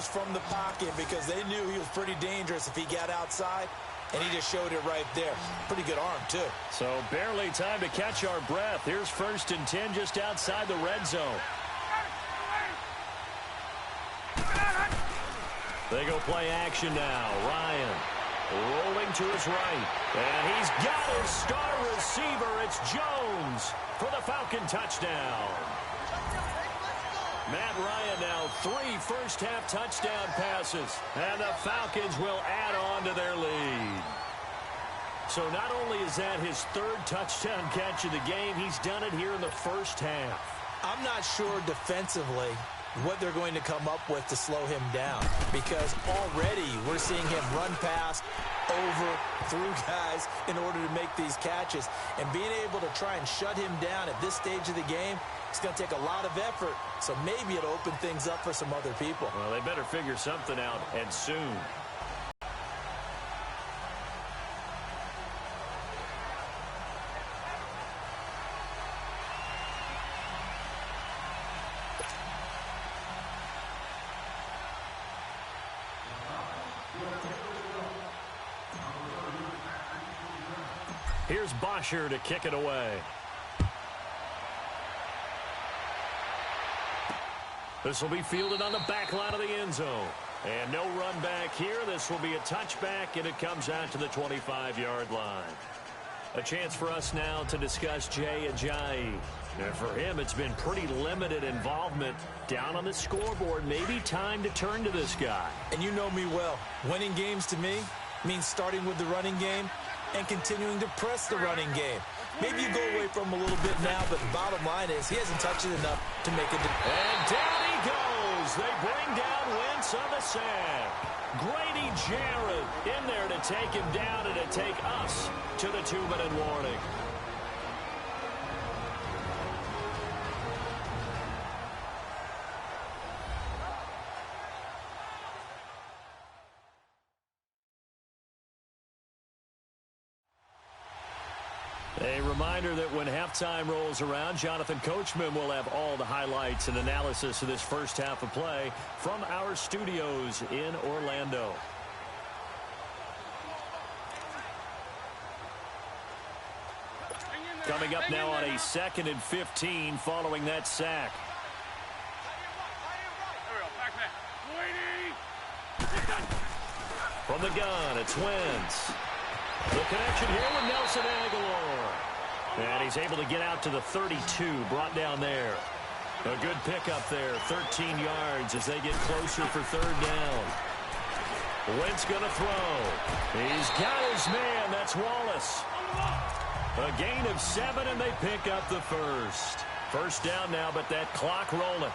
from the pocket because they knew he was pretty dangerous if he got outside, and he just showed it right there. Pretty good arm, too. So barely time to catch our breath. Here's 1st and 10 just outside the red zone. They go play action now. Ryan rolling to his right. And he's got his star receiver. It's Jones for the Falcon touchdown. Matt Ryan now 3 first-half touchdown passes. And the Falcons will add on to their lead. So not only is that his 3rd touchdown catch of the game, he's done it here in the first half. I'm not sure defensively what they're going to come up with to slow him down, because already we're seeing him run past, over, through guys in order to make these catches. And being able to try and shut him down at this stage of the game, it's going to take a lot of effort. So maybe it'll open things up for some other people. Well, they better figure something out, and soon. Here's Bosher to kick it away. This will be fielded on the back line of the end zone. And no run back here. This will be a touchback, and it comes out to the 25-yard line. A chance for us now to discuss Jay Ajayi. And for him, it's been pretty limited involvement down on the scoreboard. Maybe time to turn to this guy. And you know me well. Winning games to me means starting with the running game and continuing to press the running game. Maybe you go away from him a little bit now, but the bottom line is he hasn't touched it enough to make a difference. And down he goes. They bring down Wentz on the sack. Grady Jarrett in there to take him down and to take us to the 2-minute warning. A reminder that when halftime rolls around, Jonathan Coachman will have all the highlights and analysis of this first half of play from our studios in Orlando. Coming up now on a 2nd and 15 following that sack. From the gun, it's Wentz. The connection here with Nelson Aguilar. And he's able to get out to the 32, brought down there. A good pickup there, 13 yards as they get closer for 3rd down. Wentz going to throw. He's got his man, that's Wallace. A gain of 7, and they pick up the first. First down now, but that clock rolling.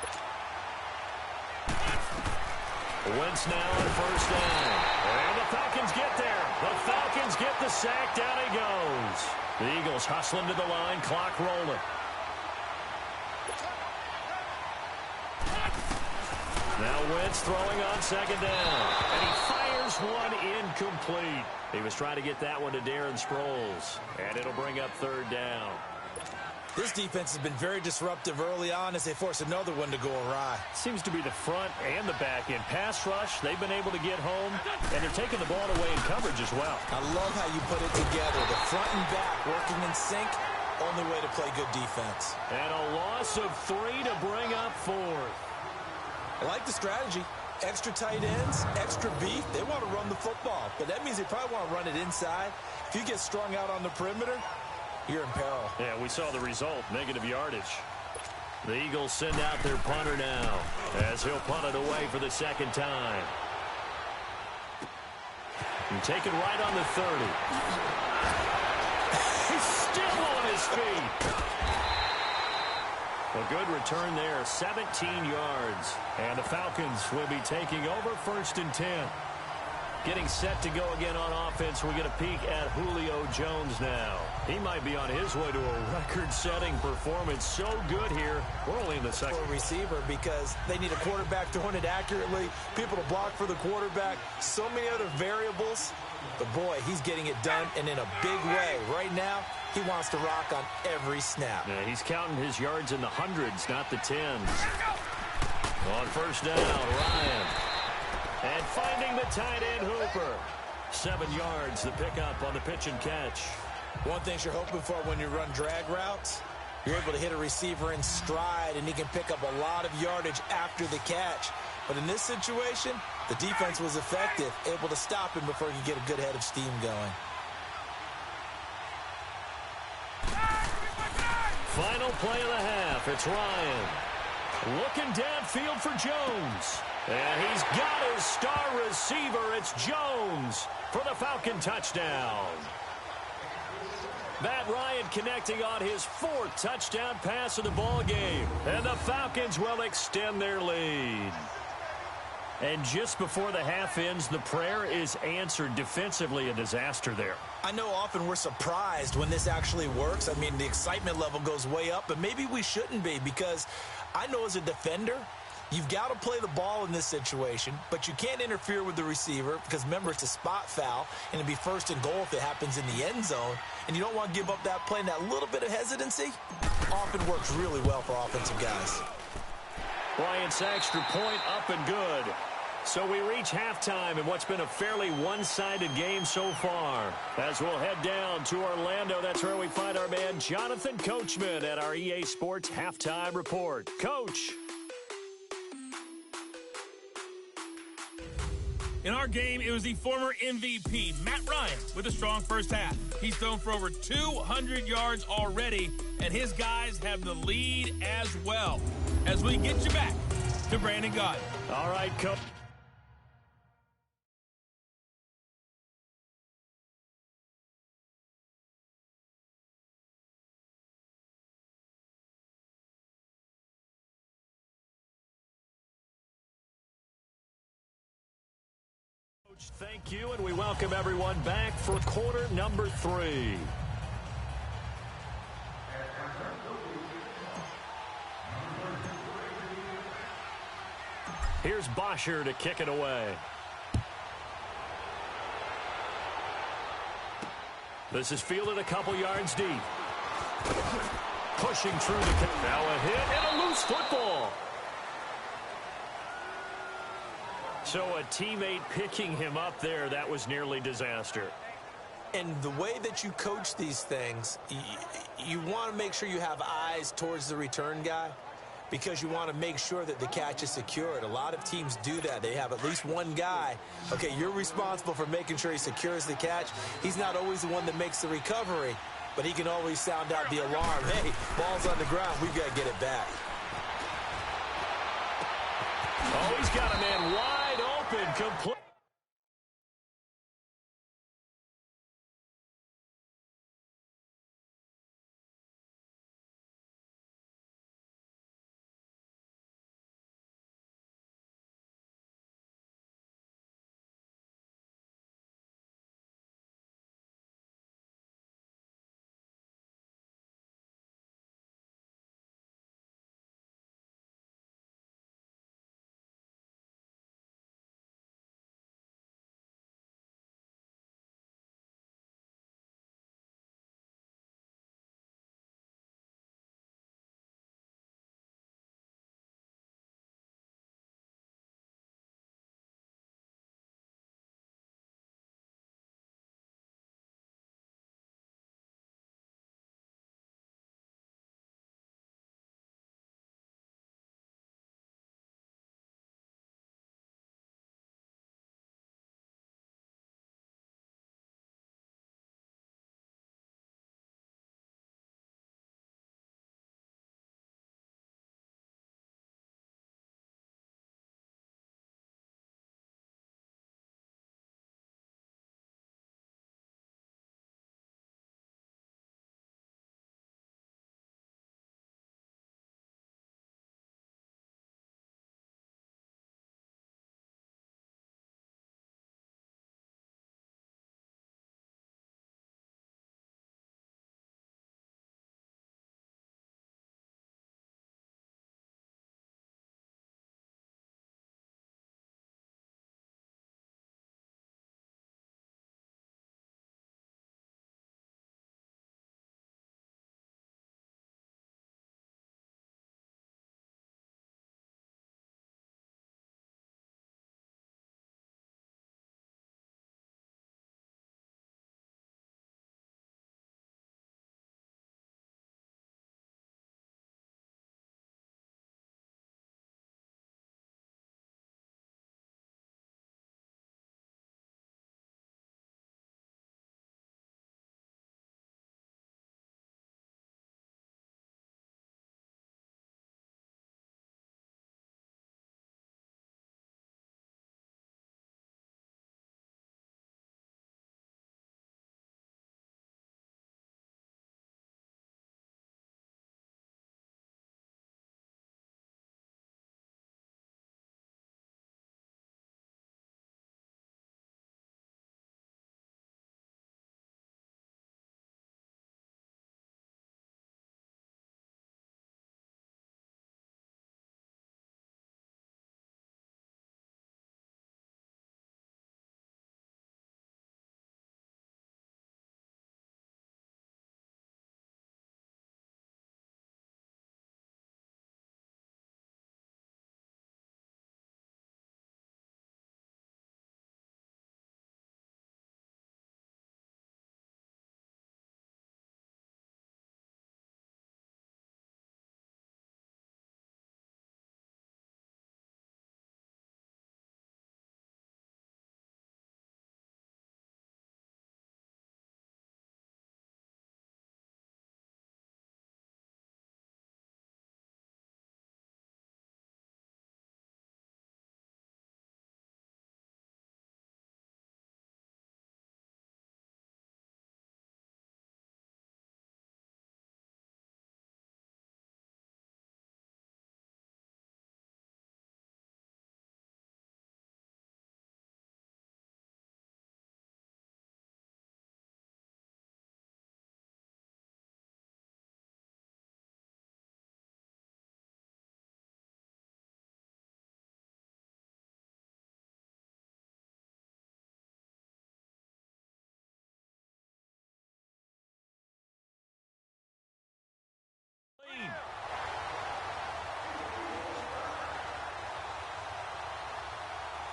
Wentz now on 1st down. And the Falcons get there. The Falcons get the sack. Down he goes. The Eagles hustling to the line. Clock rolling. Now Wentz throwing on 2nd down. And he fires one incomplete. He was trying to get that one to Darren Sproles. And it'll bring up 3rd down. This defense has been very disruptive early on as they force another one to go awry. Seems to be the front and the back end. Pass rush, they've been able to get home, and they're taking the ball away in coverage as well. I love how you put it together. The front and back working in sync, only way to play good defense. And a loss of 3 to bring up 4th. I like the strategy. Extra tight ends, extra beef. They want to run the football, but that means they probably want to run it inside. If you get strung out on the perimeter, you're in peril. Yeah, we saw the result, negative yardage. The Eagles send out their punter now as he'll punt it away for the 2nd time. And take it right on the 30. He's still on his feet. A good return there, 17 yards. And the Falcons will be taking over 1st and 10. Getting set to go again on offense. We get a peek at Julio Jones now. He might be on his way to a record-setting performance. So good here. We're only in the 2nd. Receiver because they need a quarterback throwing it accurately, people to block for the quarterback, so many other variables. But boy, he's getting it done and in a big way. Right now, he wants to rock on every snap. Yeah, he's counting his yards in the hundreds, not the tens. On 1st down, Ryan. tight end Hooper. 7 yards, the pickup on the pitch and catch. One thing you're hoping for when you run drag routes, you're able to hit a receiver in stride, and he can pick up a lot of yardage after the catch. But in this situation, the defense was effective, able to stop him before he could get a good head of steam going. Final play of the half. It's Ryan. Looking downfield for Jones. And he's got his star receiver. It's Jones for the Falcon touchdown. Matt Ryan connecting on his 4th touchdown pass of the ball game. And the Falcons will extend their lead. And just before the half ends, the prayer is answered. Defensively, a disaster there. I know often we're surprised when this actually works. I mean, the excitement level goes way up, but maybe we shouldn't be, because I know as a defender, you've got to play the ball in this situation, but you can't interfere with the receiver because, remember, it's a spot foul, and it'd be 1st and goal if it happens in the end zone, and you don't want to give up that play, and that little bit of hesitancy often works really well for offensive guys. Bryant's extra point up and good. So we reach halftime in what's been a fairly one-sided game so far. As we'll head down to Orlando, that's where we find our man Jonathan Coachman at our EA Sports Halftime Report. Coach. In our game, it was the former MVP, Matt Ryan, with a strong first half. He's thrown for over 200 yards already, and his guys have the lead as well. As we get you back to Brandon Gaudin. All right, Coach. Thank you, and we welcome everyone back for quarter number 3. Here's Bosher to kick it away. This is fielded a couple yards deep. Pushing through the... Now a hit and a loose football. So a teammate picking him up there, that was nearly disaster. And the way that you coach these things, you want to make sure you have eyes towards the return guy, because you want to make sure that the catch is secured. A lot of teams do that. They have at least one guy. Okay, you're responsible for making sure he secures the catch. He's not always the one that makes the recovery, but he can always sound out the alarm. Hey, ball's on the ground. We've got to get it back. Oh, he's got a man wide open. Complete.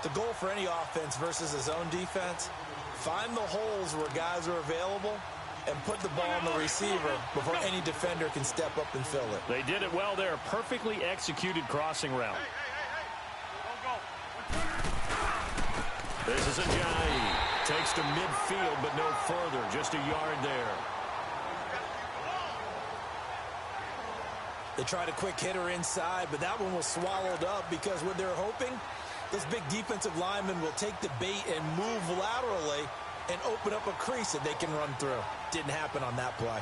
The goal for any offense versus his own defense, find the holes where guys are available and put the ball on the receiver before any defender can step up and fill it. They did it well there. Perfectly executed crossing route. This is Ajayi. Takes to midfield, but no further. Just a yard there. They tried a quick hitter inside, but that one was swallowed up because what they're hoping, those big defensive linemen will take the bait and move laterally and open up a crease that they can run through. Didn't happen on that play.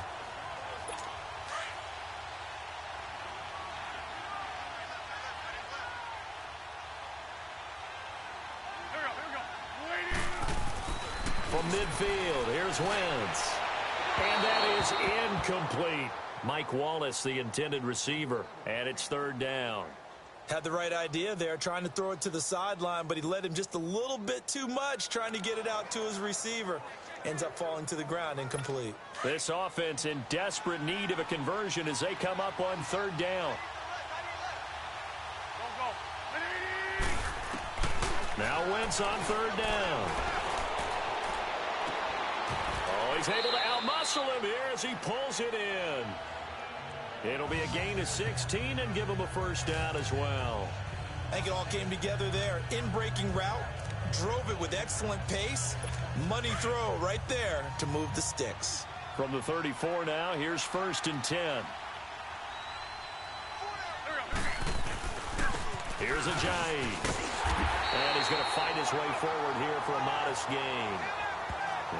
From midfield, here's Wentz. And that is incomplete. Mike Wallace, the intended receiver, and it's third down. Had the right idea there, trying to throw it to the sideline, but he led him just a little bit too much, trying to get it out to his receiver. Ends up falling to the ground, incomplete. This offense in desperate need of a conversion as they come up on third down. Now Wentz on third down. Oh, he's able to outmuscle him here as he pulls it in. It'll be a gain of 16 and give him a first down as well. I think it all came together there. In-breaking route, drove it with excellent pace. Money throw right there to move the sticks. From the 34 now, here's 1st and 10. Here's Ajayi. And he's going to fight his way forward here for a modest gain.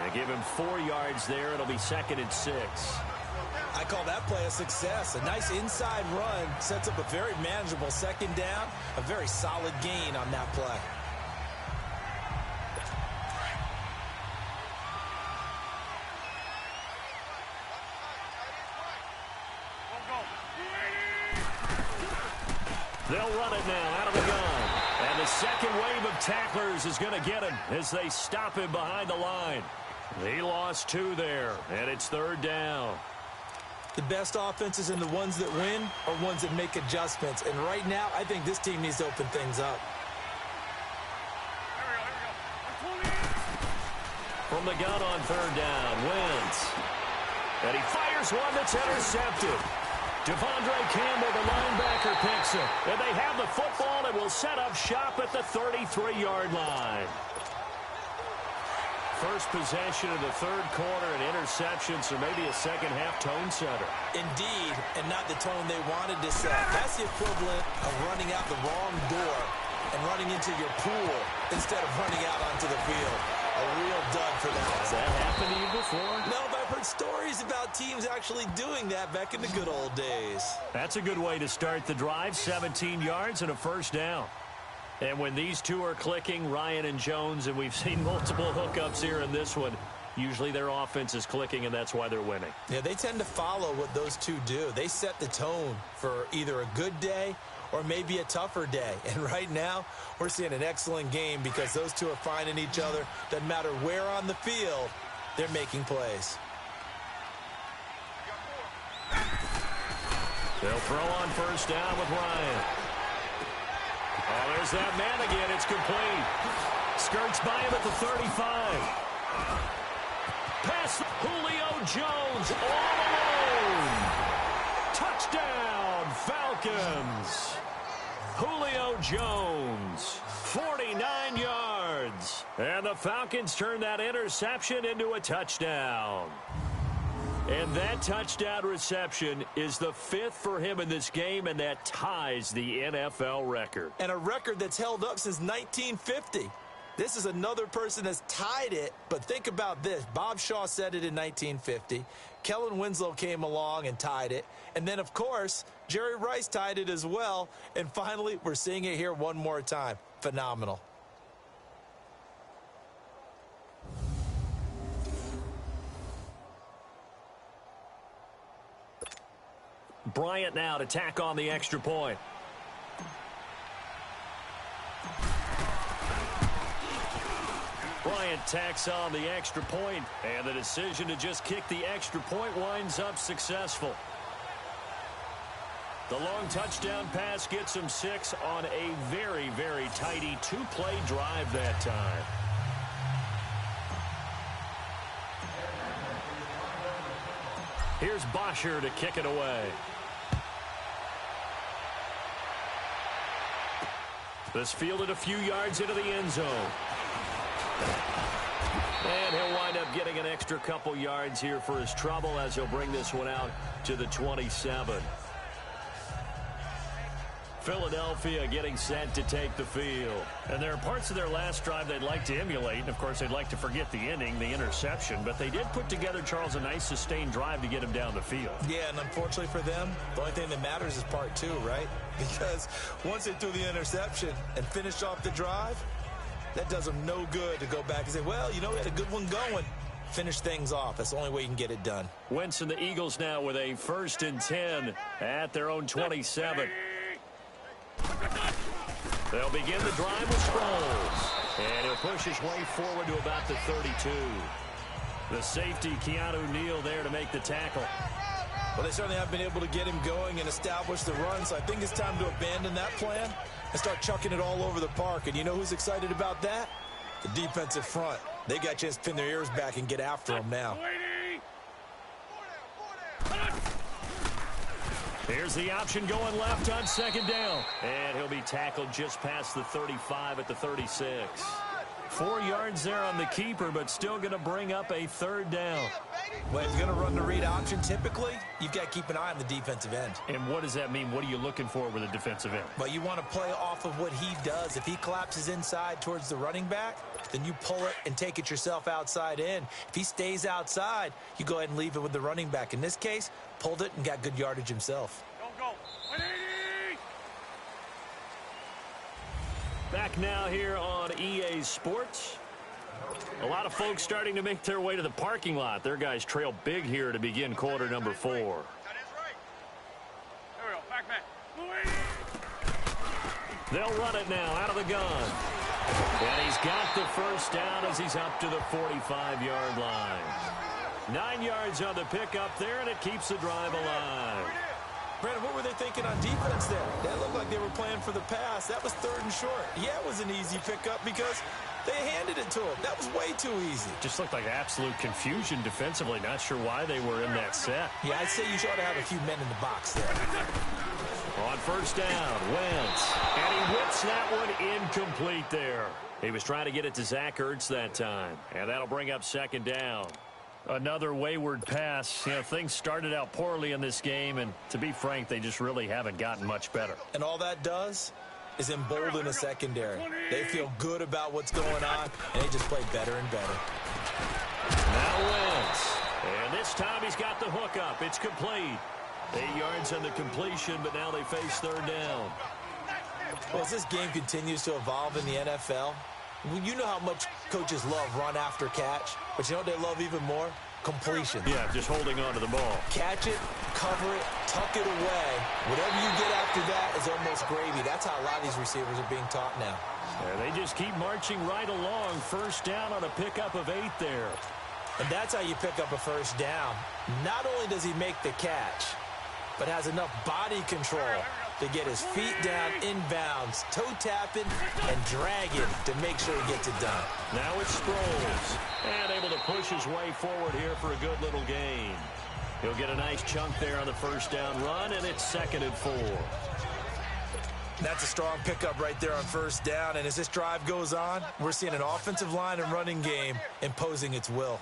They give him 4 yards there. It'll be 2nd and 6. I call that play a success. A nice inside run sets up a very manageable 2nd down. A very solid gain on that play. They'll run it now out of the gun. And the second wave of tacklers is going to get him as they stop him behind the line. He lost 2 there, and it's third down. The best offenses and the ones that win are ones that make adjustments. And right now, I think this team needs to open things up. From the gun on third down, Wentz. And he fires one that's intercepted. Devondre Campbell, the linebacker, picks it. And they have the football and will set up shop at the 33-yard line. First possession of the third quarter and interceptions, or maybe a second-half tone setter. Indeed, and not the tone they wanted to set. That's the equivalent of running out the wrong door and running into your pool instead of running out onto the field. A real dud for them. Has that happened to you before? No, but I've heard stories about teams actually doing that back in the good old days. That's a good way to start the drive. 17 yards and a first down. And when these two are clicking, Ryan and Jones, and we've seen multiple hookups here in this one, usually their offense is clicking, and that's why they're winning. Yeah, they tend to follow what those two do. They set the tone for either a good day or maybe a tougher day. And right now, we're seeing an excellent game because those two are finding each other. Doesn't matter where on the field, they're making plays. They'll throw on first down with Ryan. Oh, there's that man again. It's complete. Skirts by him at the 35. Pass Julio Jones all alone. Touchdown, Falcons. Julio Jones, 49 yards. And the Falcons turn that interception into a touchdown. And that touchdown reception is the 5th for him in this game, and that ties the NFL record. And a record that's held up since 1950. This is another person that's tied it, but think about this. Bob Shaw said it in 1950. Kellen Winslow came along and tied it. And then, of course, Jerry Rice tied it as well. And finally, we're seeing it here one more time. Phenomenal. Bryant now to tack on the extra point. Bryant tacks on the extra point, and the decision to just kick the extra point winds up successful. The long touchdown pass gets him 6 on a very, very tidy 2-play drive that time. Here's Bosher to kick it away. This fielded a few yards into the end zone. And he'll wind up getting an extra couple yards here for his trouble as he'll bring this one out to the 27. Philadelphia getting set to take the field. And there are parts of their last drive they'd like to emulate. And, of course, they'd like to forget the inning, the interception. But they did put together, Charles, a nice sustained drive to get him down the field. Yeah, and unfortunately for them, the only thing that matters is part 2, right? Because once they threw the interception and finished off the drive, that does them no good to go back and say, well, you know, we had a good one going. Finish things off. That's the only way you can get it done. Wentz and the Eagles now with a 1st and 10 at their own 27. They'll begin the drive with Sproles. And he'll push his way forward to about the 32. The safety, Keanu Neal, there to make the tackle. Well, they certainly have been able to get him going and establish the run, so I think it's time to abandon that plan and start chucking it all over the park. And you know who's excited about that? The defensive front. They got a chance to pin their ears back and get after him now. Here's the option going left on 2nd down. And he'll be tackled just past the 35 at the 36. 4 yards there on the keeper, but still going to bring up a 3rd down. Well, if you're going to run the read option, typically, you've got to keep an eye on the defensive end. And what does that mean? What are you looking for with a defensive end? Well, you want to play off of what he does. If he collapses inside towards the running back, then you pull it and take it yourself outside in. If he stays outside, you go ahead and leave it with the running back. In this case, pulled it and got good yardage himself. Back now here on EA Sports. A lot of folks starting to make their way to the parking lot. Their guys trail big here to begin quarter number 4. They'll run it now out of the gun. And he's got the 1st down as he's up to the 45-yard line. 9 yards on the pickup there, and it keeps the drive alive. Brandon, what were they thinking on defense there? That looked like they were playing for the pass. That was 3rd and short. Yeah, it was an easy pickup because they handed it to him. That was way too easy. Just looked like absolute confusion defensively. Not sure why they were in that set. Yeah, I'd say you ought to have a few men in the box there. On 1st down, Wentz. And he whips that one incomplete there. He was trying to get it to Zach Ertz that time. And that'll bring up 2nd down. Another wayward pass. You know, things started out poorly in this game, and to be frank, they just really haven't gotten much better. And all that does is embolden a secondary. They feel good about what's going on, and they just play better and better. Now Wentz. And this time he's got the hook up. It's complete. 8 yards on the completion, but now they face 3rd down. Well, as this game continues to evolve in the NFL, you know how much coaches love run after catch, but you know what they love even more? Completion. Yeah, just holding on to the ball. Catch it, cover it, tuck it away. Whatever you get after that is almost gravy. That's how a lot of these receivers are being taught now. And they just keep marching right along. 1st down on a pickup of 8 there. And that's how you pick up a 1st down. Not only does he make the catch, but has enough body control to get his feet down inbounds, toe tapping, and dragging to make sure he gets it done. Now it's Sproles. And able to push his way forward here for a good little gain. He'll get a nice chunk there on the 1st down run, and it's 2nd and 4. That's a strong pickup right there on 1st down, and as this drive goes on, we're seeing an offensive line and running game imposing its will.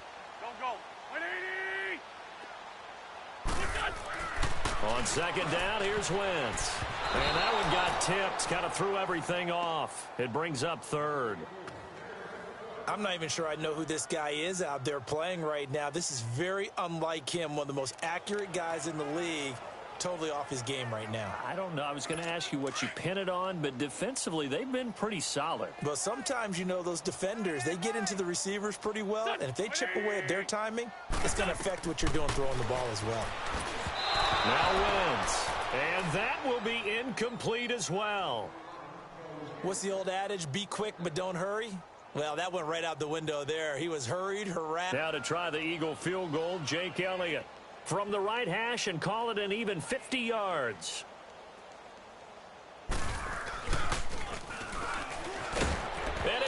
On 2nd down, here's Wentz. And that one got tipped, kind of threw everything off. It brings up 3rd. I'm not even sure I know who this guy is out there playing right now. This is very unlike him, one of the most accurate guys in the league. Totally off his game right now. I don't know. I was going to ask you what you pin it on, but defensively, they've been pretty solid. Well, sometimes, you know, those defenders, they get into the receivers pretty well, and if they chip away at their timing, it's going to affect what you're doing throwing the ball as well. Now Wentz. And that will be incomplete as well. What's the old adage? Be quick, but don't hurry? Well, that went right out the window there. He was hurried, harassed. Now to try the Eagle field goal, Jake Elliott. From the right hash and call it an even 50 yards.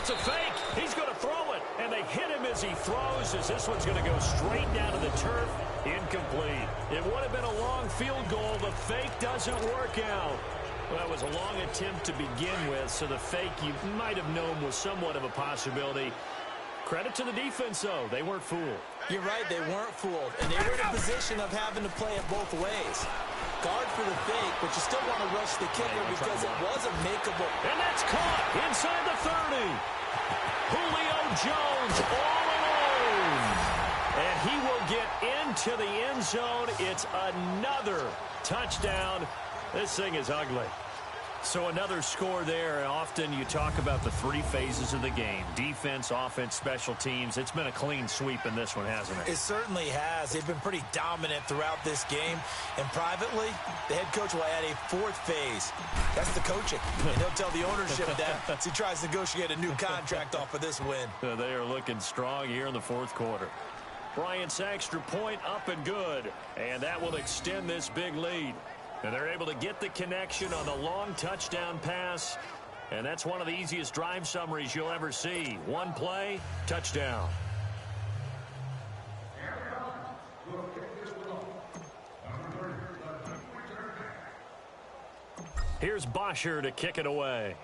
a fake. He's going to throw it. And they hit him as he throws, as this one's going to go straight down to the turf. Incomplete. It would have been a long field goal. The fake doesn't work out. Well, it was a long attempt to begin with, so the fake you might have known was somewhat of a possibility. Credit to the defense, though. They weren't fooled. You're right, they weren't fooled. And they were in a position of having to play it both ways. Guard for the fake, but you still want to rush the kicker because it was a makeable. And that's caught inside the 30. Julio Jones all alone. And he will get into the end zone. It's another touchdown. This thing is ugly. So another score there. Often you talk about the three phases of the game. Defense, offense, special teams. It's been a clean sweep in this one, hasn't it? It certainly has. They've been pretty dominant throughout this game. And privately, the head coach will add a fourth phase. That's the coaching. And he'll tell the ownership that as he tries to negotiate a new contract off of this win. They are looking strong here in the fourth quarter. Bryant's extra point up and good. And that will extend this big lead. And they're able to get the connection on the long touchdown pass. And that's one of the easiest drive summaries you'll ever see. One play, touchdown. Here's Bosher to kick it away.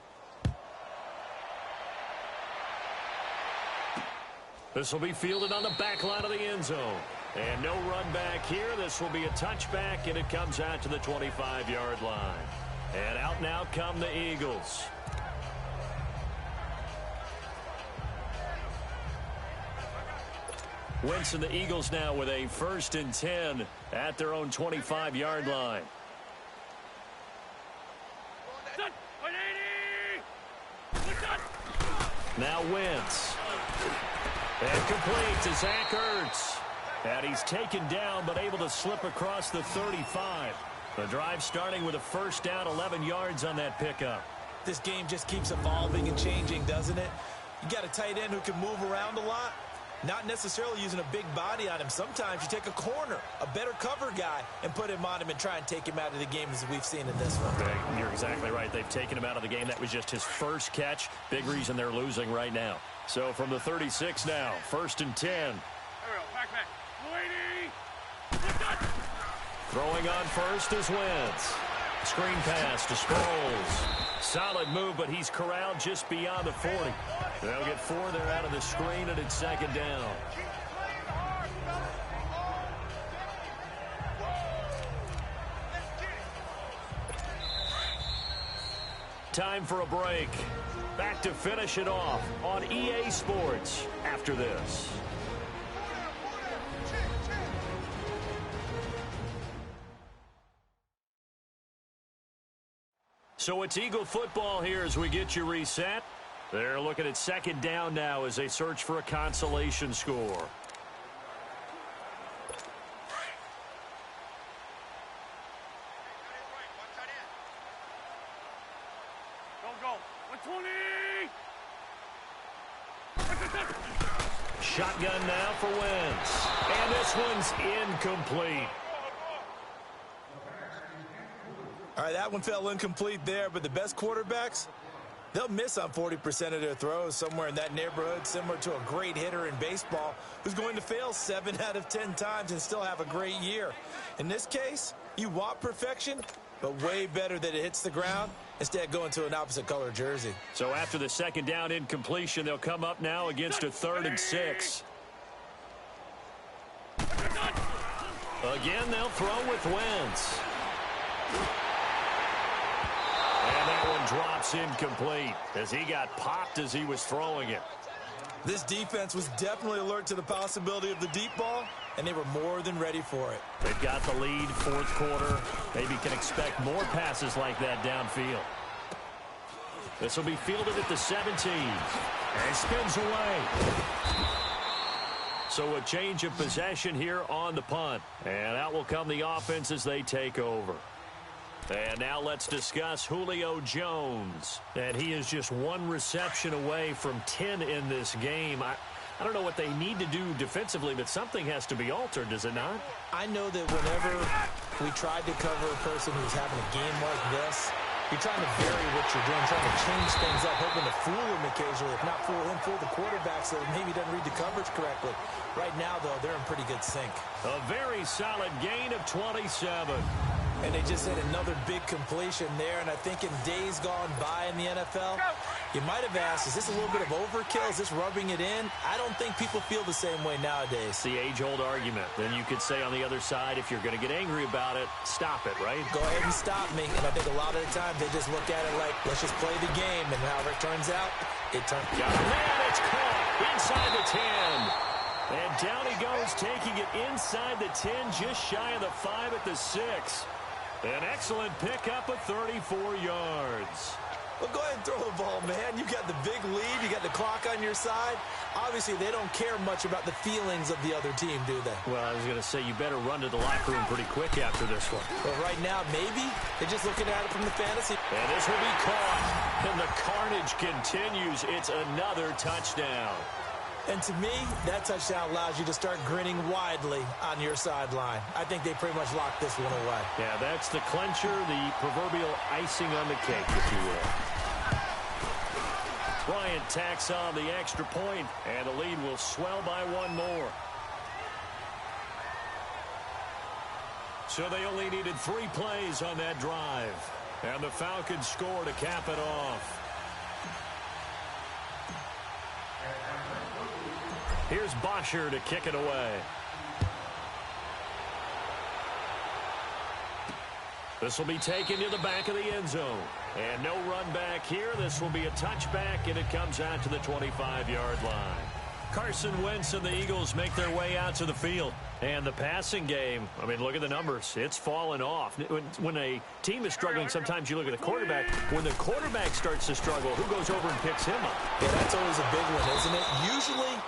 This will be fielded on the back line of the end zone. And no run back here. This will be a touchback, and it comes out to the 25-yard line. And out now come the Eagles. Wentz and the Eagles now with a 1st and 10 at their own 25-yard line. Now Wentz. And complete to Zach Ertz. And he's taken down but able to slip across the 35. The drive starting with a 1st down, 11 yards on that pickup. This game just keeps evolving and changing, doesn't it? You got a tight end who can move around a lot, not necessarily using a big body on him. Sometimes you take a corner, a better cover guy, and put him on him and try and take him out of the game as we've seen in this one. You're exactly right. They've taken him out of the game. That was just his first catch. Big reason they're losing right now. So from the 36 now, 1st and 10. Throwing on first is Wentz. Screen pass to Sproles. Solid move, but he's corralled just beyond the 40. They'll get 4 there out of the screen, and it's 2nd down. Time for a break. Back to finish it off on EA Sports after this. So it's Eagle football here as we get you reset. They're looking at 2nd down now as they search for a consolation score. Shotgun now for Wentz. And this one's incomplete. All right, that one fell incomplete there, but the best quarterbacks, they'll miss on 40% of their throws, somewhere in that neighborhood, similar to a great hitter in baseball who's going to fail 7 out of 10 times and still have a great year. In this case, you want perfection, but way better that it hits the ground instead of going to an opposite color jersey. So after the 2nd down incompletion, they'll come up now against a 3rd and 6. Again, they'll throw with Wentz. And that one drops incomplete as he got popped as he was throwing it. This defense was definitely alert to the possibility of the deep ball, and they were more than ready for it. They've got the lead, 4th quarter. Maybe can expect more passes like that downfield. This will be fielded at the 17. And spins away. So a change of possession here on the punt. And out will come the offense as they take over. And now let's discuss Julio Jones. And he is just 1 reception away from 10 in this game. I don't know what they need to do defensively, but something has to be altered, does it not? I know that whenever we tried to cover a person who's having a game like this, You're trying to vary what you're doing, trying to change things up, hoping to fool him occasionally. If not fool him, fool the quarterback so that maybe he doesn't read the coverage correctly. Right now, though, they're in pretty good sync. A very solid gain of 27. And they just had another big completion there. And I think in days gone by in the NFL, you might have asked, is this a little bit of overkill? Is this rubbing it in? I don't think people feel the same way nowadays. It's the age-old argument. Then you could say on the other side, if you're going to get angry about it, stop it, right? Go ahead and stop me. And I think a lot of the time they just look at it like, let's just play the game. And however it turns out, it turns out. Man, it's caught inside the 10. And down he goes, taking it inside the 10, just shy of the 5 at the 6. An excellent pickup of 34 yards. Well, go ahead and throw the ball, man. You got the big lead. You got the clock on your side. Obviously, they don't care much about the feelings of the other team, do they? Well, I was going to say, you better run to the locker room pretty quick after this one. But right now, maybe they're just looking at it from the fantasy. And this will be caught. And the carnage continues. It's another touchdown. And to me, that touchdown allows you to start grinning widely on your sideline. I think they pretty much locked this one away. Yeah, that's the clincher, the proverbial icing on the cake, if you will. Bryant tacks on the extra point, and the lead will swell by one more. So they only needed 3 plays on that drive. And the Falcons score to cap it off. Here's Bosher to kick it away. This will be taken to the back of the end zone. And no run back here. This will be a touchback, and it comes out to the 25-yard line. Carson Wentz and the Eagles make their way out to the field. And the passing game, I mean, look at the numbers. It's fallen off. When a team is struggling, sometimes you look at the quarterback. When the quarterback starts to struggle, who goes over and picks him up? Yeah, that's always a big one, isn't it? Usually,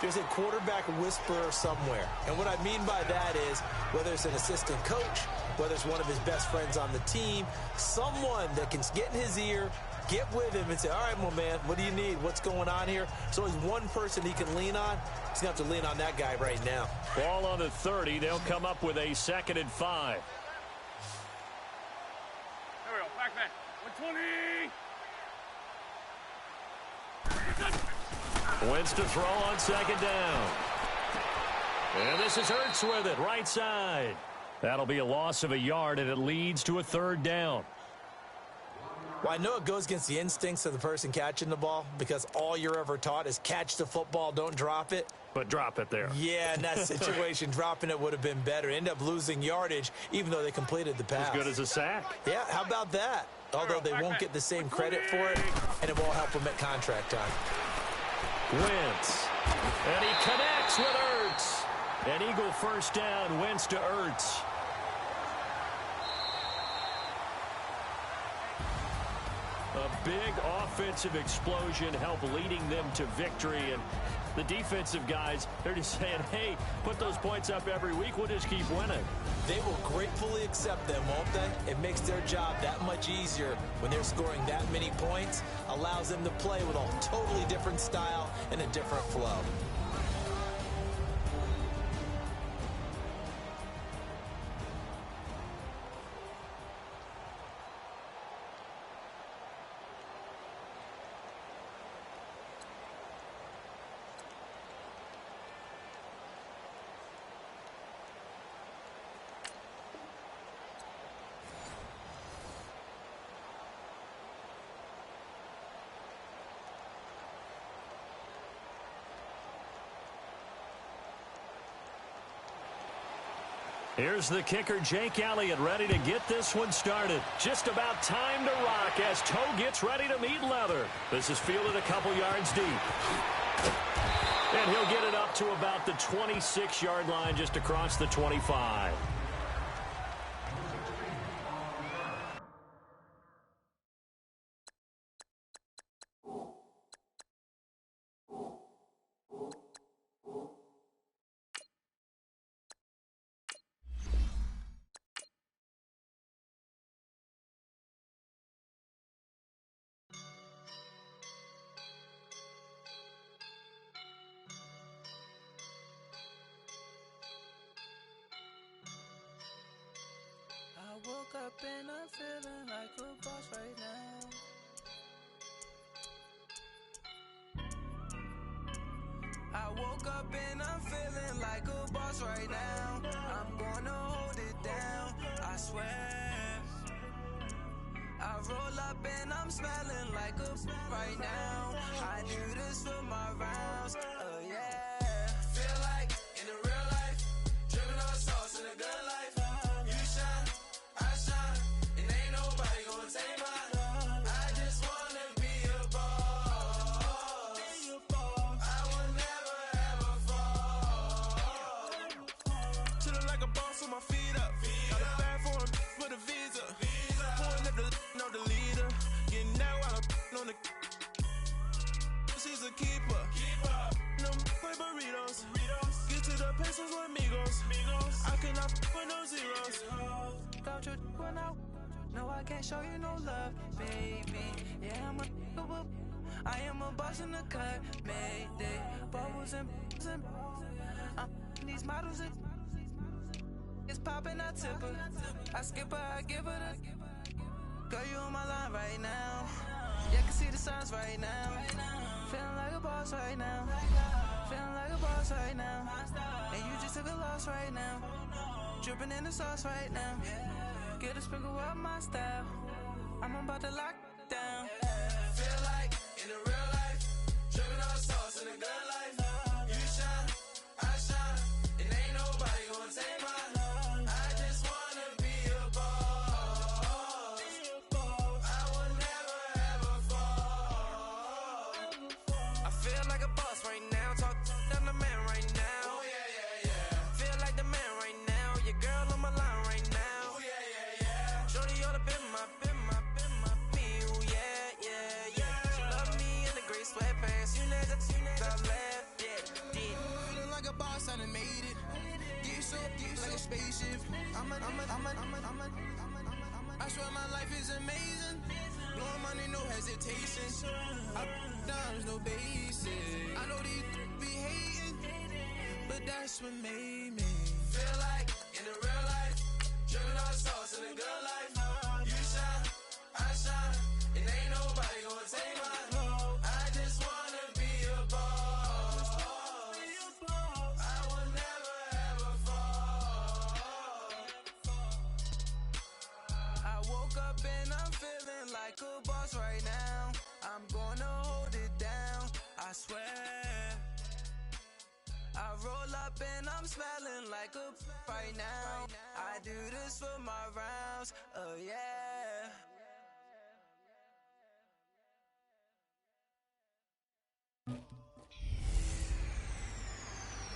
there's a quarterback whisperer somewhere. And what I mean by that is, whether it's an assistant coach, whether it's one of his best friends on the team, someone that can get in his ear, get with him and say, all right, well, man, what do you need? What's going on here? So there's one person he can lean on. He's going to have to lean on that guy right now. Ball on the 30. They'll come up with a 2nd and 5. There we go. Back. 120. Wentz to throw on 2nd down. And this is Ertz with it, right side. That'll be a loss of a yard, and it leads to a 3rd down. Well, I know it goes against the instincts of the person catching the ball because all you're ever taught is catch the football, don't drop it. But drop it there. Yeah, in that situation, dropping it would have been better. End up losing yardage, even though they completed the pass. As good as a sack. Yeah, how about that? Although they won't get the same credit for it, and it won't help them at contract time. Wentz. And he connects with Ertz. An Eagle 1st down, Wentz to Ertz. A big offensive explosion helped leading them to victory. And the defensive guys, they're just saying, hey, put those points up every week. We'll just keep winning. They will gratefully accept them, won't they? It makes their job that much easier when they're scoring that many points. Allows them to play with a totally different style and a different flow. Here's the kicker, Jake Elliott, ready to get this one started. Just about time to rock as Toe gets ready to meet leather. This is fielded a couple yards deep. And he'll get it up to about the 26-yard line, just across the 25. woke up and I'm feeling like a boss right now. I woke up and I'm feeling like a boss right now. I'm gonna hold it down, I swear. I roll up and I'm smelling like a right now. I do this for my rounds, yeah. Feel like in the real life, dripping on sauce in a good life. You shine, I shine, and ain't nobody gonna take mine. I just wanna be a boss. I will never ever fall. Chillin' like a boss with my feet up. Got a bag for him with a visa. Pulling up the know the leader. Getting out while I'm on the. She's a keeper. No play burritos. Get to the pesos with amigos. I cannot with no zeros. Got your one out. No, I can't show you no love, baby. Yeah, I am a boss in the cut. Mayday. Bubbles and these models are. It's poppin', I tip her. I skip her, I give her the. Girl, you on my line right now. Yeah, I can see the signs right now. Feeling like a boss right now. Feeling like a boss right now. And you just took a loss right now. Dripping in the sauce right now. Get a sprinkle up my style. I'm about to lock down. Feel like in the real life, dripping on sauce in a good life. You shine, I shine, and ain't nobody gonna take mine. I just wanna be a boss. I will never ever fall. I feel like a boss right now. Talk to the man right now. Oh yeah. Feel like the man right now. Your girl on my line right now. Oh yeah. Shorty all up in my me. Oh yeah. She love me in the gray sweatpants. You know that I left. Yeah. Feeling like a boss, I done made it. Get so like a spaceship. I swear my life is amazing. Blowing money, no hesitation. Up, downs, no basic. I know these be hating, but that's what made me feel like in the real life, dripping on sauce in a good life. You shine, I shine, and ain't nobody gonna take mine. I just wanna be a boss. I will never ever fall. I woke up and I'm feeling like a boss right now. I'm gonna hold it down, I swear. I roll up and I'm smelling like a right now. I do this for my rounds, yeah.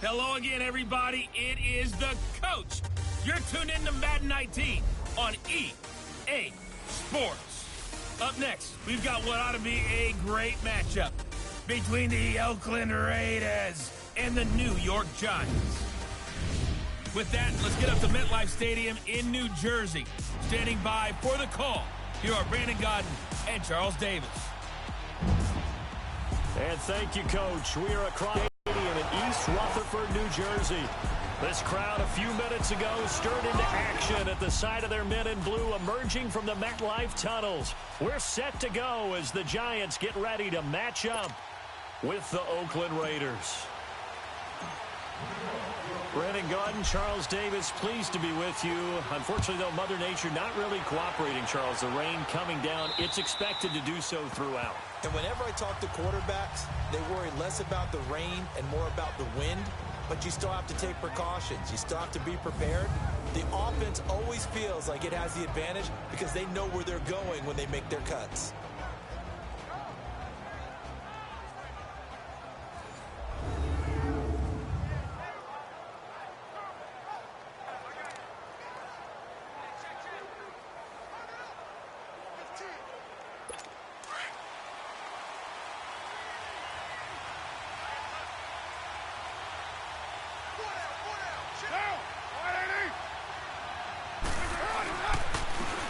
Hello again, everybody. It is the coach. You're tuned in to Madden 19 on EA Sports. Up next, we've got what ought to be a great matchup between the Oakland Raiders and the New York Giants. With that, let's get up to MetLife Stadium in New Jersey. Standing by for the call, here are Brandon Godden and Charles Davis. And thank you, Coach. We are across stadium in East Rutherford, New Jersey. This crowd a few minutes ago stirred into action at the side of their men in blue emerging from the MetLife tunnels. We're set to go as the Giants get ready to match up with the Oakland Raiders. Brandon Godden, Charles Davis, pleased to be with you. Unfortunately, though, Mother Nature not really cooperating, Charles. The rain coming down. It's expected to do so throughout. And whenever I talk to quarterbacks, they worry less about the rain and more about the wind. But you still have to take precautions. You still have to be prepared. The offense always feels like it has the advantage because they know where they're going when they make their cuts.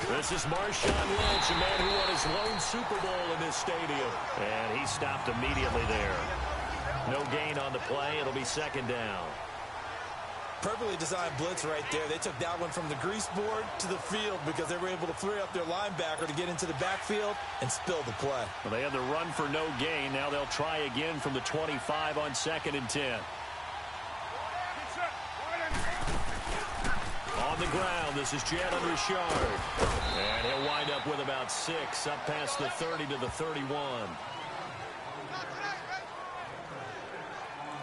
This is Marshawn Lynch, a man who won his lone Super Bowl in this stadium. And he stopped immediately there. No gain on the play. It'll be second down. Perfectly designed blitz right there. They took that one from the grease board to the field because they were able to free up their linebacker to get into the backfield and spill the play. Well, they had the run for no gain. Now they'll try again from the 25 on 2nd and 10. On the ground, this is Jalen Richard. And he'll wind up with about 6, up past the 30 to the 31.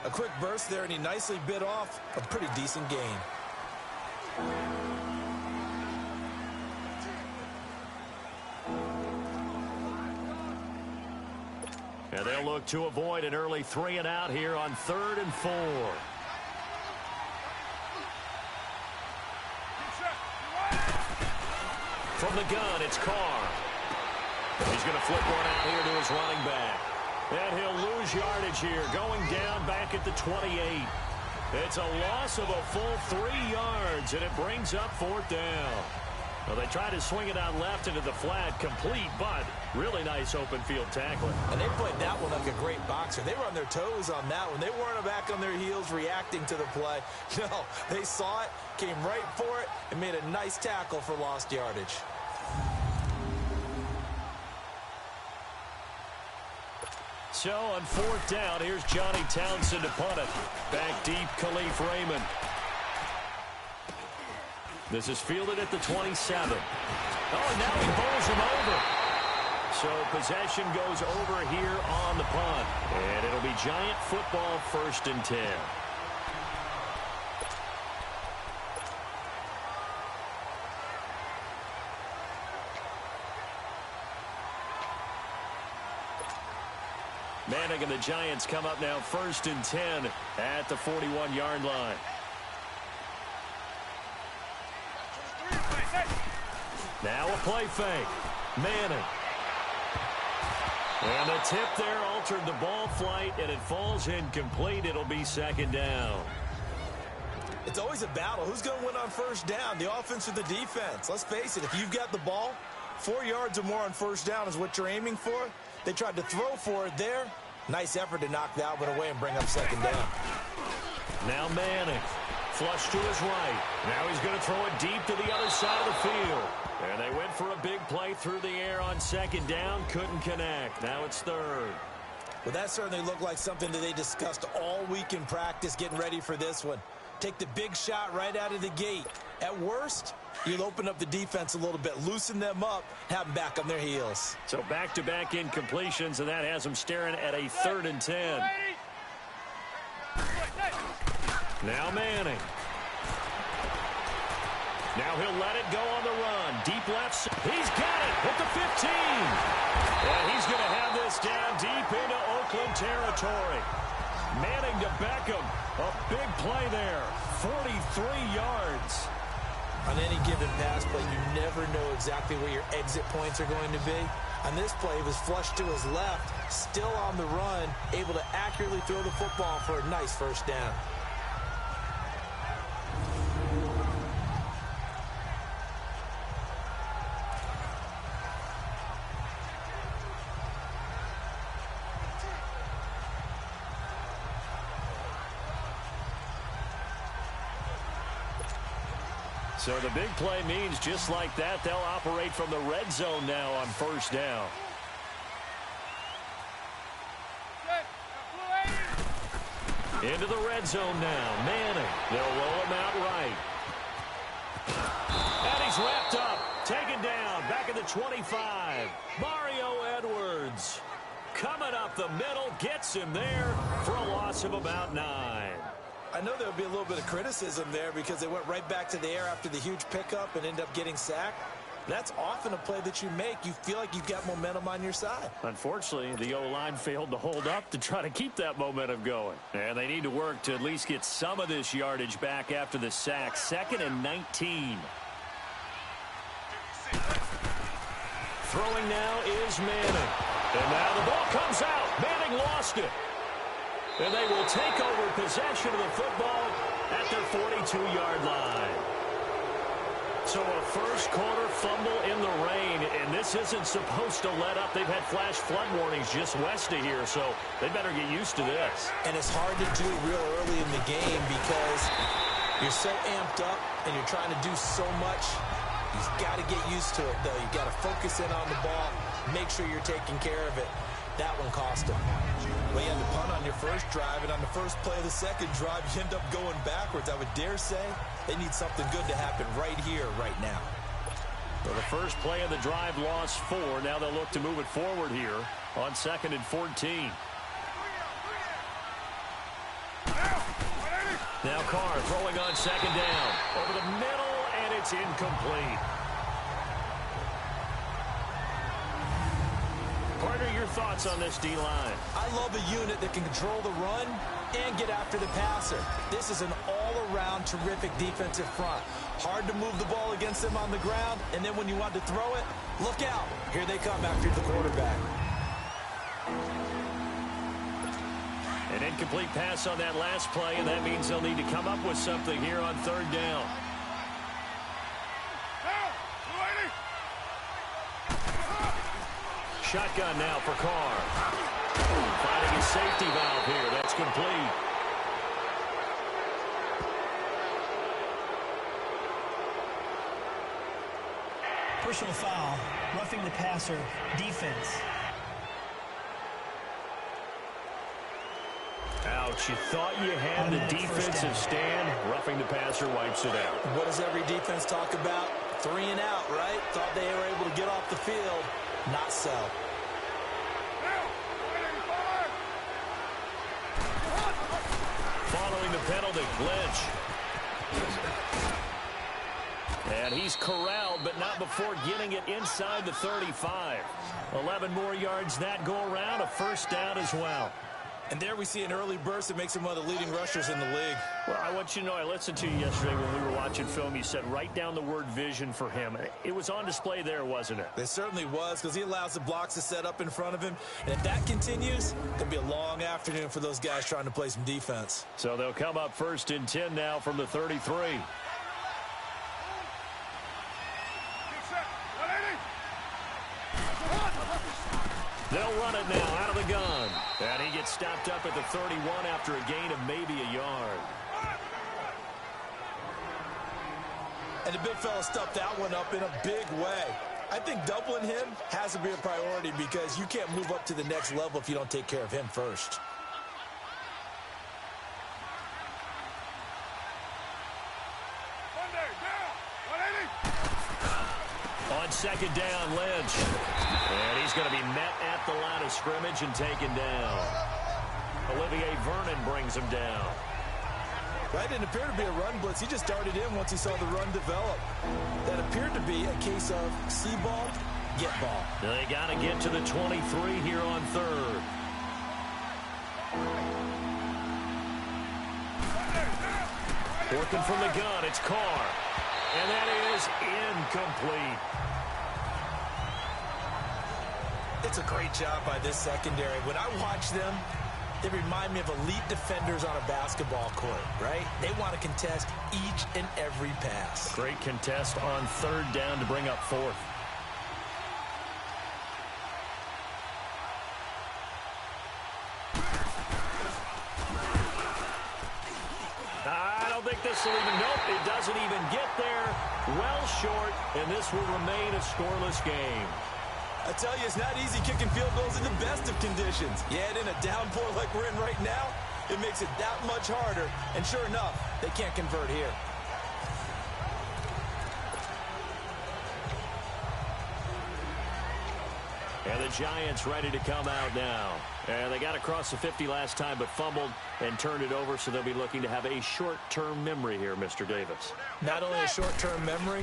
A quick burst there, and he nicely bit off a pretty decent gain. And they'll look to avoid an early 3 and out here on 3rd and 4. From the gun, it's Carr. He's going to flip one out here to his running back. And he'll lose yardage here, going down back at the 28. It's a loss of a full 3 yards, and it brings up 4th down. Well, they try to swing it out left into the flat, complete, but really nice open field tackling. And they played that one like a great boxer. They were on their toes on that one. They weren't back on their heels reacting to the play. No, they saw it, came right for it, and made a nice tackle for lost yardage. So on 4th down, here's Johnny Townsend to punt it. Back deep, Khalif Raymond. This is fielded at the 27. Oh, and now he bowls him over. So possession goes over here on the punt. And it'll be Giant football, 1st and 10. Manning and the Giants come up now 1st and 10 at the 41-yard line. Now a play fake. Manning. And the tip there altered the ball flight, and it falls incomplete. It'll be 2nd down. It's always a battle. Who's going to win on 1st down, the offense or the defense? Let's face it, if you've got the ball, 4 yards or more on 1st down is what you're aiming for. They tried to throw for it there. Nice effort to knock that one away and bring up 2nd down. Now Manning. Flush to his right. Now he's going to throw it deep to the other side of the field. And they went for a big play through the air on 2nd down. Couldn't connect. Now it's 3rd. Well, that certainly looked like something that they discussed all week in practice getting ready for this one. Take the big shot right out of the gate. At worst, you'll open up the defense a little bit, loosen them up, have them back on their heels. So back-to-back incompletions, and that has them staring at a 3rd and 10. Now Manning. Now he'll let it go on the run. Deep left. He's got it at the 15. And he's going to have this down deep into Oakland territory. Manning to Beckham. A big play there. 43 yards. On any given pass play, you never know exactly where your exit points are going to be. On this play, he was flushed to his left, still on the run, able to accurately throw the football for a nice 1st down. So the big play means just like that, they'll operate from the red zone now on 1st down. Into the red zone now. Manning. They'll roll him out right. And he's wrapped up. Taken down. Back at the 25. Mario Edwards. Coming up the middle. Gets him there for a loss of about 9. I know there'll be a little bit of criticism there because they went right back to the air after the huge pickup and ended up getting sacked. That's often a play that you make. You feel like you've got momentum on your side. Unfortunately, the O-line failed to hold up to try to keep that momentum going. And they need to work to at least get some of this yardage back after the sack. 2nd and 19. Throwing now is Manning. And now the ball comes out. Manning lost it. And they will take over possession of the football at their 42-yard line. So a first-quarter fumble in the rain, and this isn't supposed to let up. They've had flash flood warnings just west of here, so they better get used to this. And it's hard to do real early in the game because You're so amped up, and you're trying to do so much. You've got to get used to it, though. You've got to focus in on the ball, make sure you're taking care of it. That one cost him. Well, you had to punt on your first drive, and on the first play of the second drive, you end up going backwards. I would dare say they need something good to happen right here, right now. So the first play of the drive lost 4. Now they'll look to move it forward here on 2nd and 14. Now Carr throwing on 2nd down. Over the middle, and it's incomplete. Partner, your thoughts on this D-line? I love a unit that can control the run and get after the passer. This is an all-around terrific defensive front. Hard to move the ball against them on the ground, and then when you want to throw it, look out. Here they come after the quarterback. An incomplete pass on that last play, and that means they'll need to come up with something here on 3rd down. Shotgun now for Carr. Finding his safety valve here. That's complete. Personal foul, roughing the passer, defense. Ouch, you thought you had the defensive stand. Roughing the passer wipes it out. What does every defense talk about? 3 and out, right? Thought they were able to get off the field. Not so. Following the penalty, Lynch. And he's corralled, but not before getting it inside the 35. 11 more yards that go around, a first down as well. And there we see an early burst that makes him one of the leading rushers in the league. Well, I want you to know, I listened to you yesterday when we were watching film. You said write down the word vision for him. It was on display there, wasn't it? It certainly was, because he allows the blocks to set up in front of him. And if that continues, it'll be a long afternoon for those guys trying to play some defense. So they'll come up 1st and 10 now from the 33. They'll run it now out of the gun. And he gets stopped up at the 31 after a gain of maybe a yard. And the big fella stuffed that one up in a big way. I think doubling him has to be a priority because you can't move up to the next level if you don't take care of him first. On 2nd down, Lynch. And he's going to be met at the line of scrimmage and taken down. Olivier Vernon brings him down. That didn't appear to be a run blitz. He just darted in once he saw the run develop. That appeared to be a case of see ball, get ball. They got to get to the 23 here on 3rd. Working from the gun, it's Carr. And that is incomplete. It's a great job by this secondary. When I watch them, they remind me of elite defenders on a basketball court, right? They want to contest each and every pass. Great contest on 3rd down to bring up 4th. I don't think this will even, nope, it doesn't even get there. Well short, and this will remain a scoreless game. I tell you, it's not easy kicking field goals in the best of conditions. Yet in a downpour like we're in right now, it makes it that much harder. And sure enough, they can't convert here. And the Giants ready to come out now. And they got across the 50 last time, but fumbled and turned it over, so they'll be looking to have a short-term memory here, Mr. Davis. Not only a short-term memory,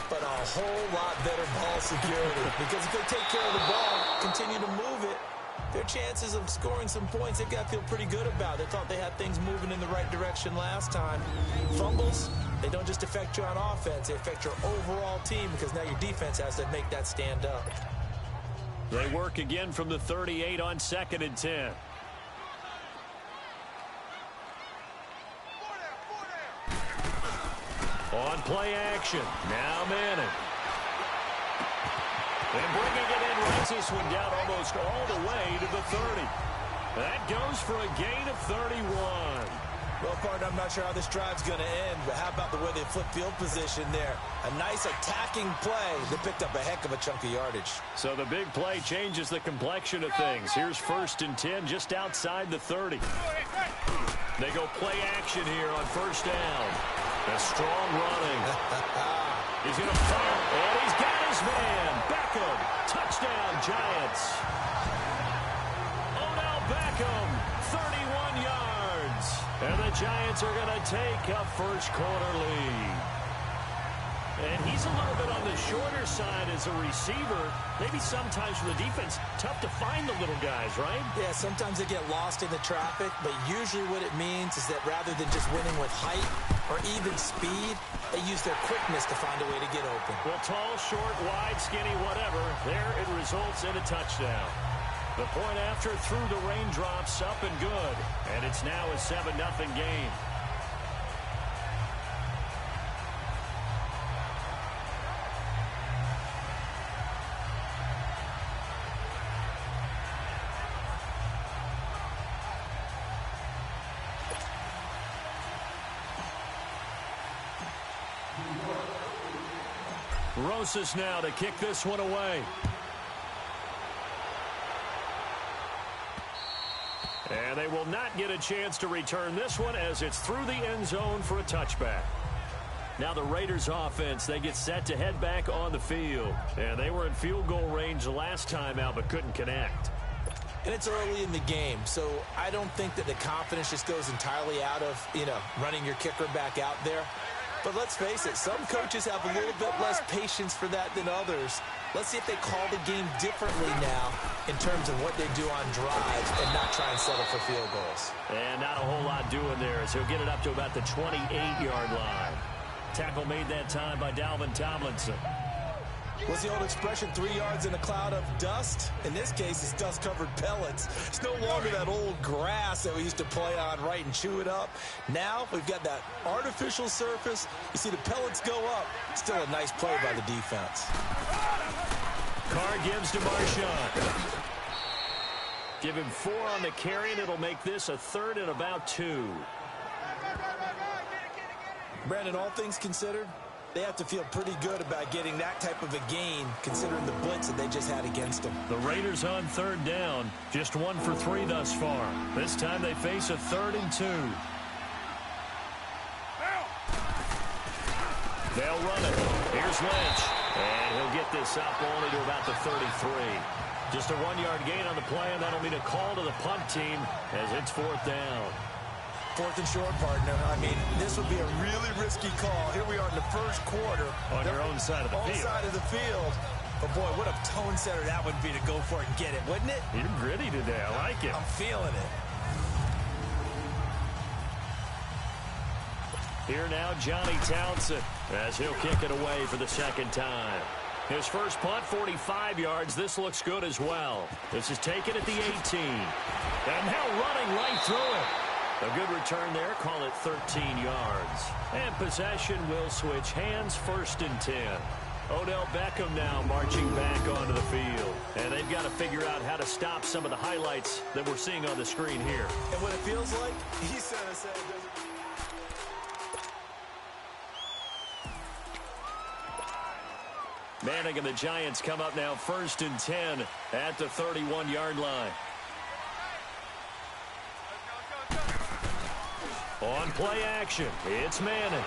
but a whole lot better ball security. Because if they take care of the ball, continue to move it, their chances of scoring some points, they've got to feel pretty good about. They thought they had things moving in the right direction last time. Fumbles, they don't just affect you on offense, they affect your overall team because now your defense has to make that stand up. They work again from the 38 on 2nd and 10. On play action. Now Madden. And bringing it in, runs this one down almost all the way to the 30. That goes for a gain of 31. Well, partner, I'm not sure how this drive's going to end, but how about the way they flip field position there? A nice attacking play that picked up a heck of a chunk of yardage. So the big play changes the complexion of things. Here's 1st and 10 just outside the 30. They go play action here on 1st down. A strong running. He's going to fire, and he's got his man. Beckham, touchdown, Giants. Odell Beckham, 31 yards. And the Giants are going to take a first-quarter lead. And he's a little bit on the shorter side as a receiver. Maybe sometimes for the defense, tough to find the little guys, right? Yeah, sometimes they get lost in the traffic, but usually what it means is that rather than just winning with height or even speed, they use their quickness to find a way to get open. Well, tall, short, wide, skinny, whatever, there it results in a touchdown. The point after through the raindrops, up and good. And it's now a 7-0 game. Rosas now to kick this one away. And they will not get a chance to return this one as it's through the end zone for a touchback. Now the Raiders offense, they get set to head back on the field. And they were in field goal range the last time out but couldn't connect. And it's early in the game, so I don't think that the confidence just goes entirely out of, running your kicker back out there. But let's face it, some coaches have a little bit less patience for that than others. Let's see if they call the game differently now in terms of what they do on drives and not try and settle for field goals. And not a whole lot doing there as he'll get it up to about the 28-yard line. Tackle made that time by Dalvin Tomlinson. What's the old expression, 3 yards in a cloud of dust? In this case, it's dust-covered pellets. It's no longer that old grass that we used to play on, right, and chew it up. Now we've got that artificial surface. You see the pellets go up. Still a nice play by the defense. Carr gives to Marshawn. Give him 4 on the carry, and it'll make this a 3rd and about 2. Brandon, all things considered, they have to feel pretty good about getting that type of a gain, considering the blitz that they just had against them. The Raiders on 3rd down, just 1 for 3 thus far. This time they face a 3rd and 2. They'll run it. Here's Lynch. And he'll get this up only to about the 33. Just a 1-yard gain on the play, and that'll mean a call to the punt team as it's 4th down. 4th and short, partner. I mean, this would be a really risky call. Here we are in the first quarter. On your own side of the field. On side of the field. But, boy, what a tone setter that would be to go for it and get it, wouldn't it? You're gritty today. I like it. I'm feeling it. Here now, Johnny Townsend, as he'll kick it away for the 2nd time. His first punt, 45 yards. This looks good as well. This is taken at the 18. And now running right through it. A good return there. Call it 13 yards. And possession will switch hands, 1st and 10. Odell Beckham now marching back onto the field. And they've got to figure out how to stop some of the highlights that we're seeing on the screen here. And what it feels like, he said it. Manning and the Giants come up now 1st and 10 at the 31-yard line. On play action, it's Manning.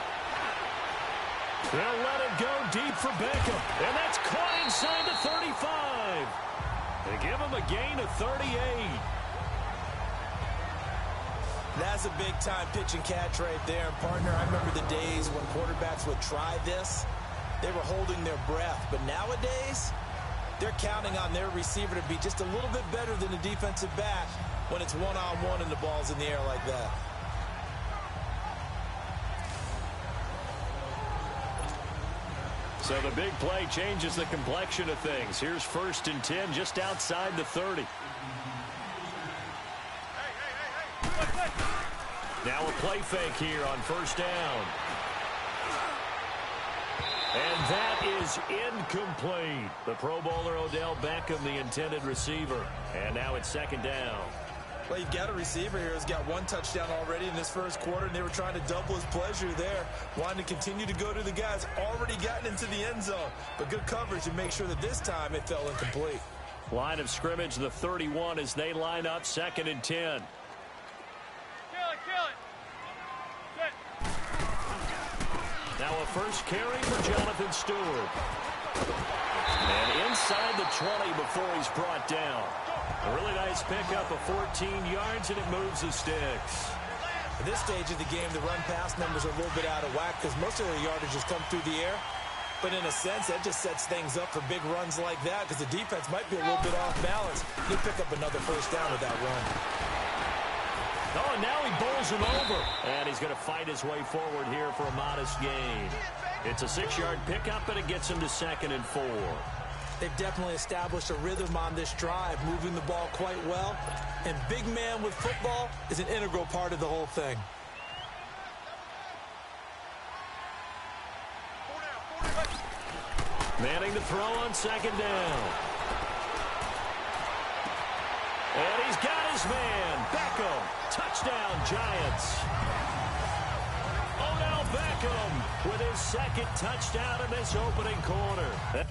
They'll let it go deep for Beckham. And that's caught inside the 35. They give him a gain of 38. That's a big-time pitch and catch right there. And, partner, I remember the days when quarterbacks would try this. They were holding their breath. But nowadays, they're counting on their receiver to be just a little bit better than the defensive back when it's one-on-one and the ball's in the air like that. So the big play changes the complexion of things. Here's 1st and 10 just outside the 30. Now a play fake here on 1st down. And that is incomplete. The Pro Bowler Odell Beckham, the intended receiver. And now it's 2nd down. Well, you've got a receiver here who's got one touchdown already in this first quarter, and they were trying to double his pleasure there, wanting to continue to go to the guys already gotten into the end zone. But good coverage to make sure that this time it fell incomplete. Line of scrimmage, the 31, as they line up 2nd and 10. Now a first carry for Jonathan Stewart. And inside the 20 before he's brought down. A really nice pickup of 14 yards, and it moves the sticks. At this stage of the game, the run-pass numbers are a little bit out of whack because most of their yardage has come through the air. But in a sense, that just sets things up for big runs like that because the defense might be a little bit off balance. He'll pick up another first down with that run. Oh, and now he bowls him over. And he's going to fight his way forward here for a modest gain. It's a 6-yard pickup, and it gets him to 2nd and 4. They've definitely established a rhythm on this drive, moving the ball quite well. And big man with football is an integral part of the whole thing. Manning to throw on 2nd down. And he's got his man. Beckham. Touchdown, Giants. Odell Beckham with his 2nd touchdown in this opening quarter.